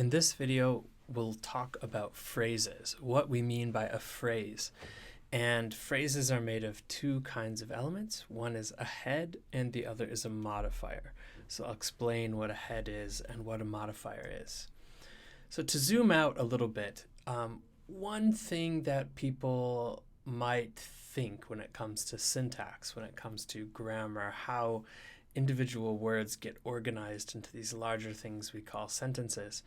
In this video, we'll talk about phrases, what we mean by a phrase. And phrases are made of two kinds of elements. One is a head and the other is a modifier. So I'll explain what a head is and what a modifier is. So to zoom out a little bit, one thing that people might think when it comes to syntax, when it comes to grammar, how individual words get organized into these larger things we call sentences,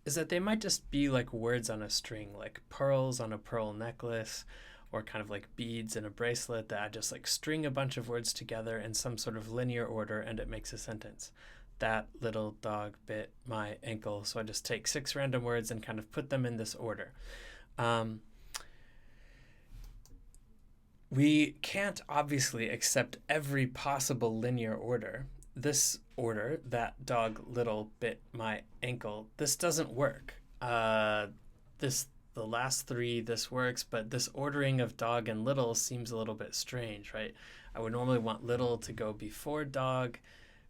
is that they might just be like words on a string, like pearls on a pearl necklace, or kind of like beads in a bracelet that I just like string a bunch of words together in some sort of linear order and it makes a sentence. That little dog bit my ankle. So I just take 6 random words and kind of put them in this order. We can't obviously accept every possible linear order. This order, that dog little bit my ankle, this doesn't work. The last 3, this works, but this ordering of dog and little seems a little bit strange, right? I would normally want little to go before dog.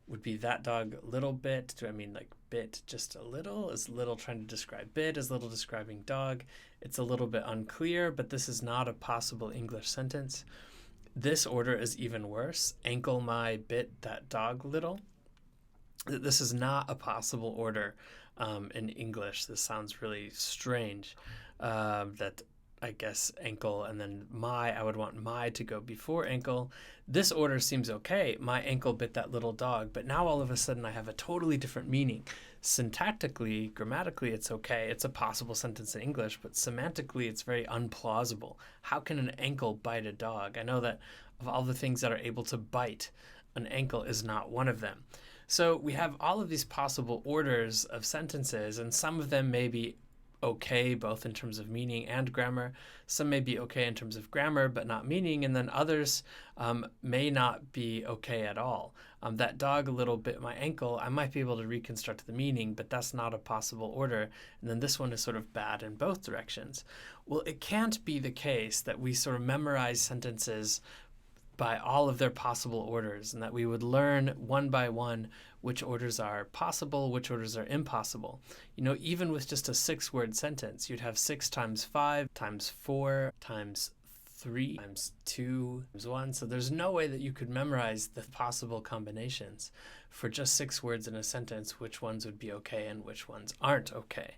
Would be that dog little bit. Do I mean like bit just a little? Is little trying to describe bit? Is little describing dog? It's a little bit unclear, but this is not a possible English sentence. This order is even worse. Ankle my bit that dog little. This is not a possible order in English. This sounds really strange. That I guess ankle and then I would want my to go before ankle. This order seems okay. My ankle bit that little dog, but now all of a sudden I have a totally different meaning. Syntactically, grammatically, it's okay. It's a possible sentence in English, but semantically, it's very unplausible. How can an ankle bite a dog? I know that of all the things that are able to bite, an ankle is not one of them. So we have all of these possible orders of sentences, and some of them may be okay both in terms of meaning and grammar. Some may be okay in terms of grammar but not meaning, and then others may not be okay at all. That dog a little bit my ankle, I might be able to reconstruct the meaning, but that's not a possible order. And then this one is sort of bad in both directions. Well, it can't be the case that we sort of memorize sentences by all of their possible orders, and that we would learn one by one which orders are possible, which orders are impossible. You know, even with just a 6-word sentence, you'd have 6 times 5 times 4 times 3 times 2 times 1. So there's no way that you could memorize the possible combinations for just 6 words in a sentence, which ones would be okay and which ones aren't okay.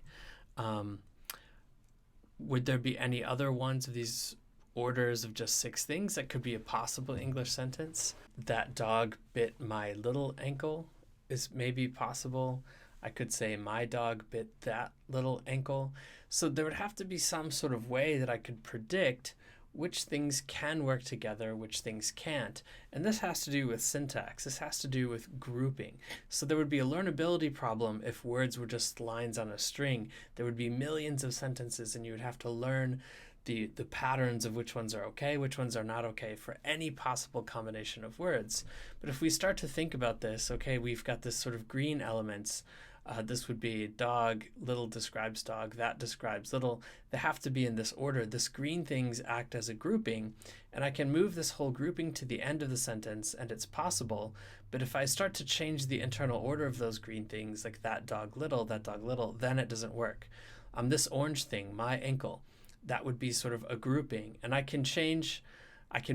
Would there be any other ones of these orders of just 6 things that could be a possible English sentence? That dog bit my little ankle is maybe possible. I could say my dog bit that little ankle. So there would have to be some sort of way that I could predict which things can work together, which things can't. And this has to do with syntax. This has to do with grouping. So there would be a learnability problem if words were just lines on a string. There would be millions of sentences and you would have to learn the patterns of which ones are okay, which ones are not okay for any possible combination of words. But if we start to think about this, okay, we've got this sort of green elements. This would be dog, little describes dog, that describes little. They have to be in this order. This green things act as a grouping, and I can move this whole grouping to the end of the sentence, and it's possible. But if I start to change the internal order of those green things, like that dog little, then it doesn't work. This orange thing, my ankle, that would be sort of a grouping, and I can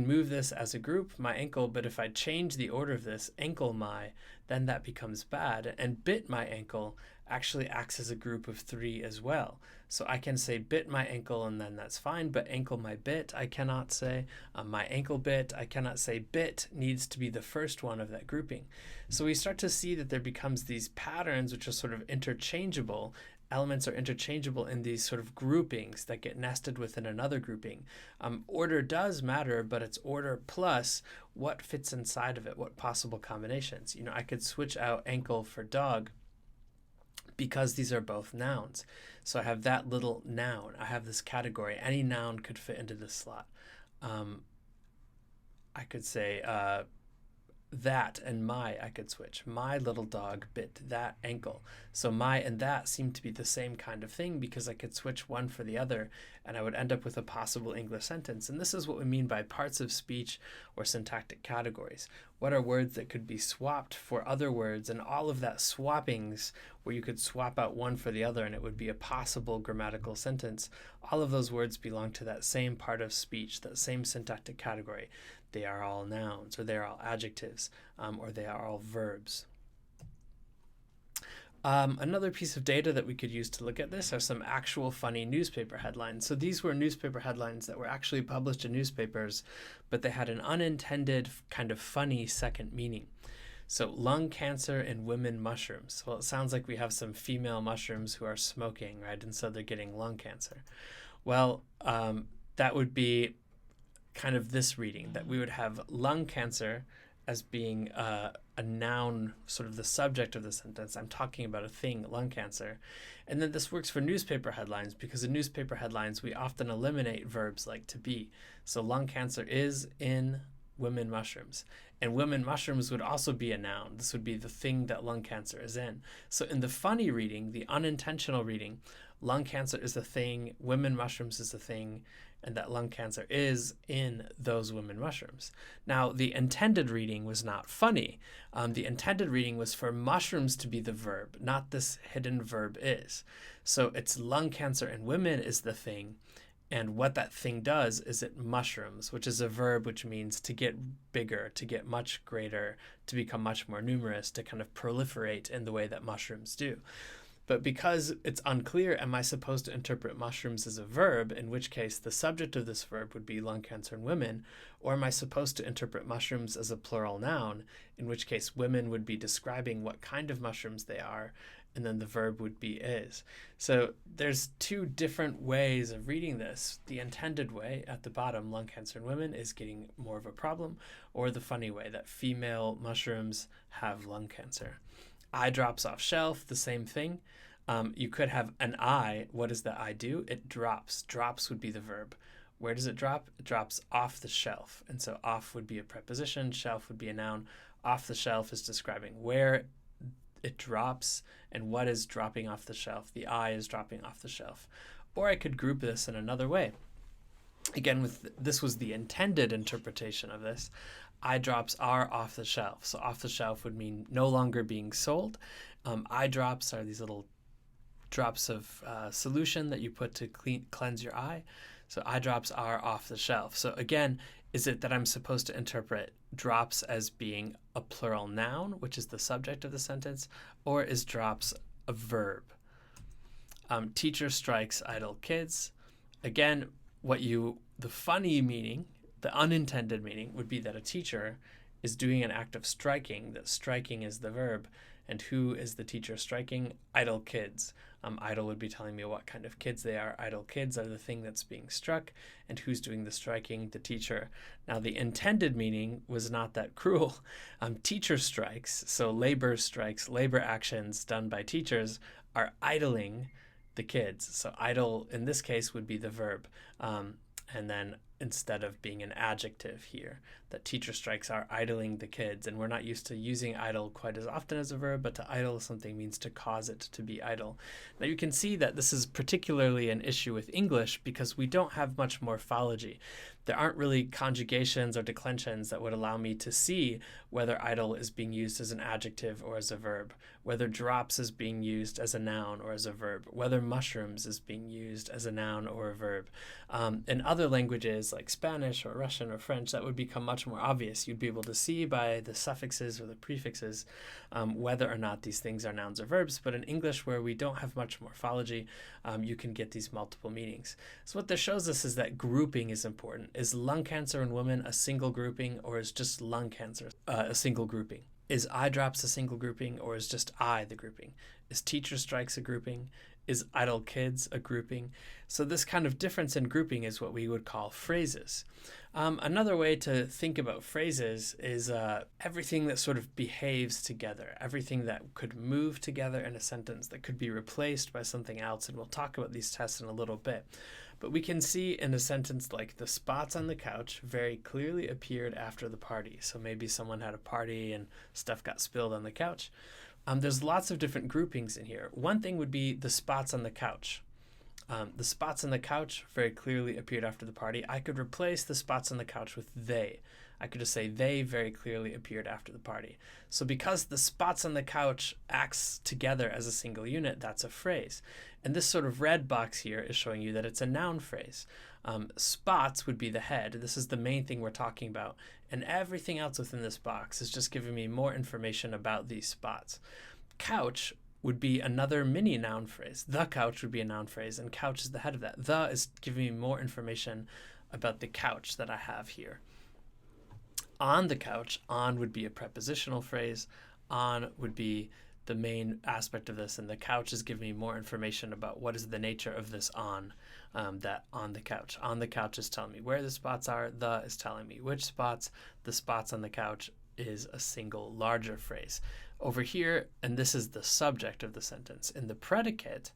move this as a group, my ankle, but if I change the order of this, ankle my, then that becomes bad. And bit my ankle actually acts as a group of 3 as well. So I can say bit my ankle and then that's fine, but ankle my bit, I cannot say. My ankle bit, I cannot say. Bit needs to be the first one of that grouping. So we start to see that there becomes these patterns which are sort of interchangeable. Elements are interchangeable in these sort of groupings that get nested within another grouping. Order does matter, but it's order plus what fits inside of it, what possible combinations. You know, I could switch out ankle for dog because these are both nouns. So I have that little noun. I have this category. Any noun could fit into this slot. I could say that and my I could switch. My little dog bit that ankle. So my and that seem to be the same kind of thing because I could switch one for the other and I would end up with a possible English sentence. And this is what we mean by parts of speech or syntactic categories. What are words that could be swapped for other words, and all of that swappings where you could swap out one for the other and it would be a possible grammatical sentence. All of those words belong to that same part of speech, that same syntactic category. They are all nouns, or they are all adjectives, or they are all verbs. Another piece of data that we could use to look at this are some actual funny newspaper headlines. So these were newspaper headlines that were actually published in newspapers, but they had an unintended kind of funny second meaning. So lung cancer in women mushrooms. Well, it sounds like we have some female mushrooms who are smoking, right? And so they're getting lung cancer. Well, that would be kind of this reading, that we would have lung cancer as being a noun, sort of the subject of the sentence. I'm talking about a thing, lung cancer. And then this works for newspaper headlines because in newspaper headlines, we often eliminate verbs like to be. So lung cancer is in women mushrooms. And women mushrooms would also be a noun. This would be the thing that lung cancer is in. So in the funny reading, the unintentional reading, lung cancer is a thing, women mushrooms is a thing, and that lung cancer is in those women mushrooms. Now, the intended reading was not funny. The intended reading was for mushrooms to be the verb, not this hidden verb is. So it's lung cancer in women is the thing, and what that thing does is it mushrooms, which is a verb which means to get bigger, to get much greater, to become much more numerous, to kind of proliferate in the way that mushrooms do. But because it's unclear, am I supposed to interpret mushrooms as a verb, in which case the subject of this verb would be lung cancer in women, or am I supposed to interpret mushrooms as a plural noun, in which case women would be describing what kind of mushrooms they are, and then the verb would be is. So there's two different ways of reading this. The intended way at the bottom, lung cancer in women, is getting more of a problem, or the funny way that female mushrooms have lung cancer. Eye drops off shelf, the same thing. You could have an eye. What does the eye do? It drops. Drops would be the verb. Where does it drop? It drops off the shelf. And so off would be a preposition, shelf would be a noun. Off the shelf is describing where it drops and what is dropping off the shelf. The eye is dropping off the shelf. Or I could group this in another way. Again, this was the intended interpretation of this. Eye drops are off the shelf. So off the shelf would mean no longer being sold. Eye drops are these little drops of solution that you put to cleanse your eye. So eye drops are off the shelf. So again, is it that I'm supposed to interpret drops as being a plural noun, which is the subject of the sentence, or is drops a verb? Teacher strikes idle kids. Again, the funny meaning, the unintended meaning would be that a teacher is doing an act of striking, that striking is the verb. And who is the teacher striking? Idle kids. Idle would be telling me what kind of kids they are. Idle kids are the thing that's being struck. And who's doing the striking? The teacher. Now, the intended meaning was not that cruel. Teacher strikes, so labor strikes, labor actions done by teachers are idling the kids. So idle, in this case, would be the verb. And then instead of being an adjective here, that teacher strikes are idling the kids. And we're not used to using idle quite as often as a verb, but to idle something means to cause it to be idle. Now you can see that this is particularly an issue with English because we don't have much morphology. There aren't really conjugations or declensions that would allow me to see whether idle is being used as an adjective or as a verb, whether drops is being used as a noun or as a verb, whether mushrooms is being used as a noun or a verb. In other languages like Spanish or Russian or French, that would become much more obvious. You'd be able to see by the suffixes or the prefixes whether or not these things are nouns or verbs. But in English, where we don't have much morphology, you can get these multiple meanings. So what this shows us is that grouping is important. Is lung cancer in women a single grouping, or is just lung cancer a single grouping? Is eye drops a single grouping, or is just eye the grouping? Is teacher strikes a grouping? Is idle kids a grouping? So this kind of difference in grouping is what we would call phrases. Another way to think about phrases is everything that sort of behaves together, everything that could move together in a sentence that could be replaced by something else. And we'll talk about these tests in a little bit. But we can see in a sentence like the spots on the couch very clearly appeared after the party. So maybe someone had a party and stuff got spilled on the couch. There's lots of different groupings in here. One thing would be the spots on the couch. The spots on the couch very clearly appeared after the party. I could replace the spots on the couch with they. I could just say they very clearly appeared after the party. So because the spots on the couch acts together as a single unit, that's a phrase. And this sort of red box here is showing you that it's a noun phrase. Spots would be the head. This is the main thing we're talking about. And everything else within this box is just giving me more information about these spots. Couch would be another mini noun phrase. The couch would be a noun phrase, and couch is the head of that. The is giving me more information about the couch that I have here. On the couch, on would be a prepositional phrase. On would be the main aspect of this, and the couch is giving me more information about what is the nature of this on, that on the couch. On the couch is telling me where the spots are. The is telling me which spots. The spots on the couch is a single larger phrase. Over here, and this is the subject of the sentence. In the predicate,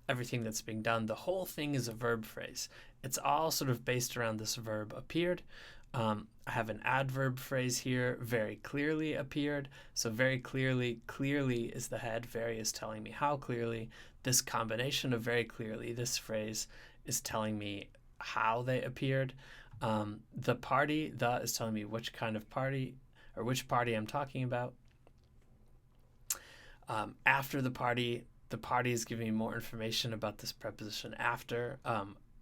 everything that's being done, the whole thing is a verb phrase. It's all sort of based around this verb appeared. I have an adverb phrase here, very clearly appeared. So very clearly, clearly is the head. Very is telling me how clearly. This combination of very clearly, this phrase is telling me how they appeared. The party, the is telling me which kind of party or which party I'm talking about. After the party is giving me more information about this preposition after.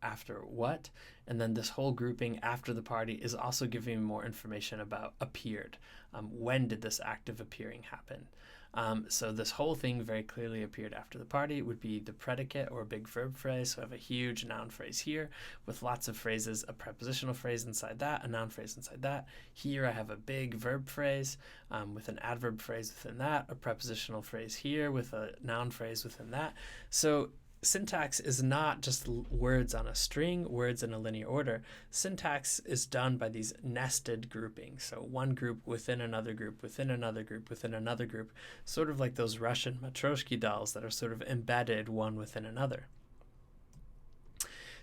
After what, and then this whole grouping after the party is also giving me more information about appeared. When did this act of appearing happen? So this whole thing very clearly appeared after the party would be the predicate or a big verb phrase. So I have a huge noun phrase here with lots of phrases, a prepositional phrase inside that, a noun phrase inside that. Here I have a big verb phrase with an adverb phrase within that, a prepositional phrase here with a noun phrase within that. So syntax is not just words on a string, words in a linear order. Syntax is done by these nested groupings. So one group within another group, within another group, within another group, sort of like those Russian Matryoshka dolls that are sort of embedded one within another.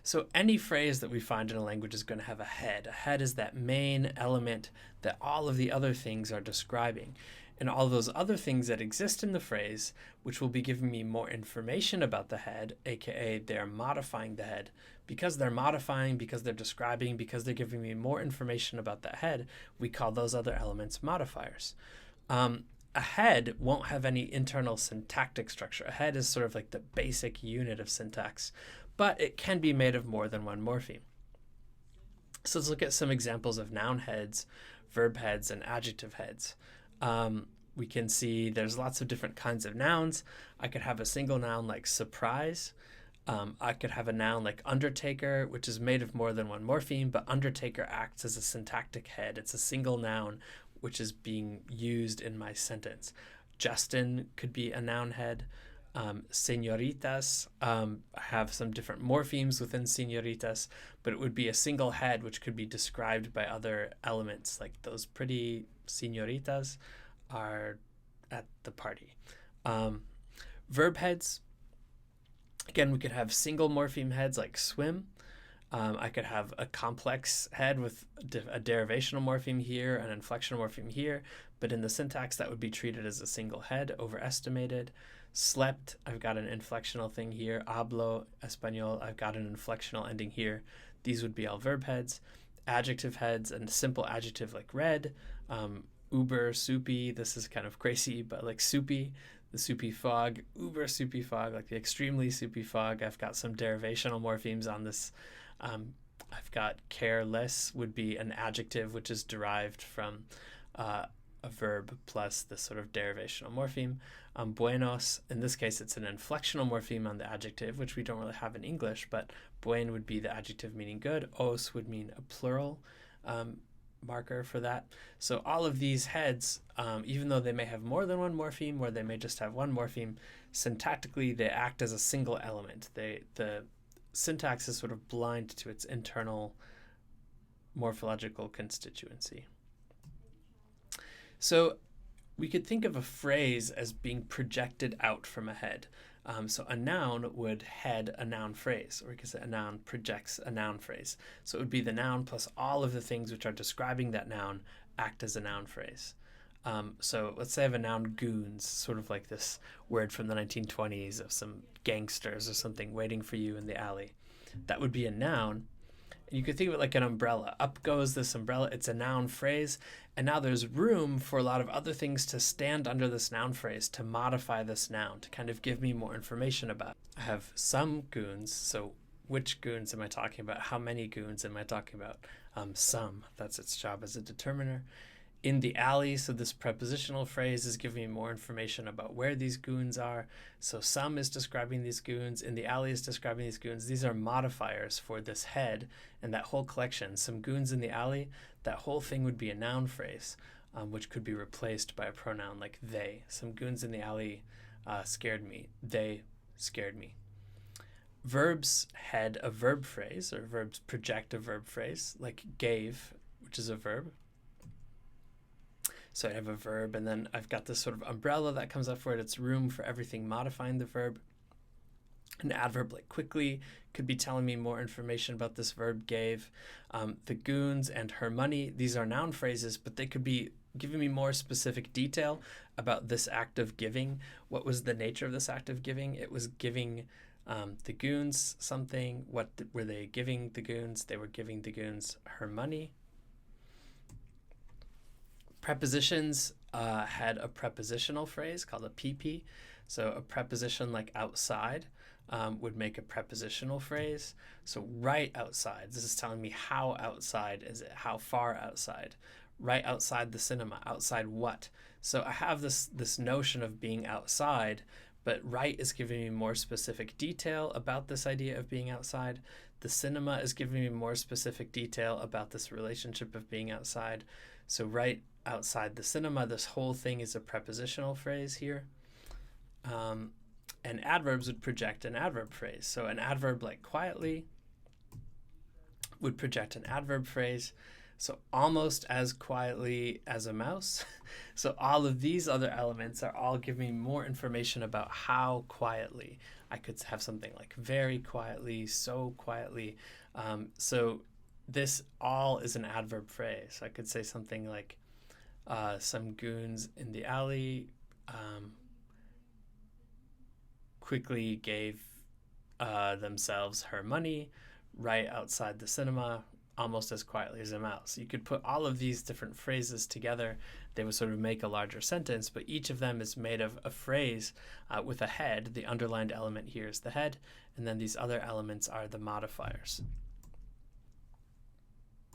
So any phrase that we find in a language is going to have a head. A head is that main element that all of the other things are describing. And all those other things that exist in the phrase, which will be giving me more information about the head, aka they're modifying the head. Because they're modifying, because they're describing, because they're giving me more information about that head, we call those other elements modifiers. A head won't have any internal syntactic structure. A head is sort of like the basic unit of syntax, but it can be made of more than one morpheme. So let's look at some examples of noun heads, verb heads, and adjective heads. We can see there's lots of different kinds of nouns. I could have a single noun like surprise. I could have a noun like undertaker, which is made of more than one morpheme, but undertaker acts as a syntactic head. It's a single noun which is being used in my sentence. Justin could be a noun head. Señoritas, I have some different morphemes within señoritas, but it would be a single head which could be described by other elements, like those pretty señoritas are at the party. Verb heads, again, we could have single morpheme heads like swim. I could have a complex head with a derivational morpheme here, an inflectional morpheme here, but in the syntax that would be treated as a single head, overestimated. Slept, I've got an inflectional thing here. Hablo, Espanol, I've got an inflectional ending here. These would be all verb heads. Adjective heads, and a simple adjective like red. Uber, soupy, this is kind of crazy, but like soupy, the soupy fog. Uber soupy fog, like the extremely soupy fog. I've got some derivational morphemes on this. I've got careless would be an adjective which is derived from a verb plus this sort of derivational morpheme. Buenos, in this case, it's an inflectional morpheme on the adjective, which we don't really have in English, but buen would be the adjective meaning good. Os would mean a plural marker for that. So all of these heads, even though they may have more than one morpheme or they may just have one morpheme, syntactically they act as a single element. The syntax is sort of blind to its internal morphological constituency. So we could think of a phrase as being projected out from a head. So a noun would head a noun phrase, or we could say a noun projects a noun phrase. So it would be the noun plus all of the things which are describing that noun act as a noun phrase. So let's say I have a noun goons, sort of like this word from the 1920s of some gangsters or something waiting for you in the alley. That would be a noun. And you could think of it like an umbrella. Up goes this umbrella. It's a noun phrase. And now there's room for a lot of other things to stand under this noun phrase, to modify this noun, to kind of give me more information about it. I have some goons. So which goons am I talking about? How many goons am I talking about? Some. That's its job as a determiner. In the alley, so this prepositional phrase is giving me more information about where these goons are. So some is describing these goons. In the alley is describing these goons. These are modifiers for this head and that whole collection. Some goons in the alley, that whole thing would be a noun phrase, which could be replaced by a pronoun like they. Some goons in the alley scared me. They scared me. Verbs head a verb phrase, or verbs project a verb phrase, like gave, which is a verb. So I have a verb, and then I've got this sort of umbrella that comes up for it. It's room for everything modifying the verb. An adverb like quickly could be telling me more information about this verb gave. The goons and her money, these are noun phrases, but they could be giving me more specific detail about this act of giving. What was the nature of this act of giving? It was giving the goons something. What were they giving the goons? They were giving the goons her money. Prepositions had a prepositional phrase called a PP. So a preposition like outside would make a prepositional phrase. So right outside, this is telling me how outside is it, how far outside. Right outside the cinema, outside what? So I have this notion of being outside, but right is giving me more specific detail about this idea of being outside. The cinema is giving me more specific detail about this relationship of being outside. So right outside the cinema, this whole thing is a prepositional phrase here. And adverbs would project an adverb phrase. So an adverb like quietly would project an adverb phrase. So almost as quietly as a mouse. So all of these other elements are all giving me more information about how quietly. I could have something like very quietly, so quietly. So this all is an adverb phrase. I could say something like, some goons in the alley quickly gave themselves her money right outside the cinema, almost as quietly as a mouse. You could put all of these different phrases together. They would sort of make a larger sentence, but each of them is made of a phrase with a head. The underlined element here is the head, and then these other elements are the modifiers.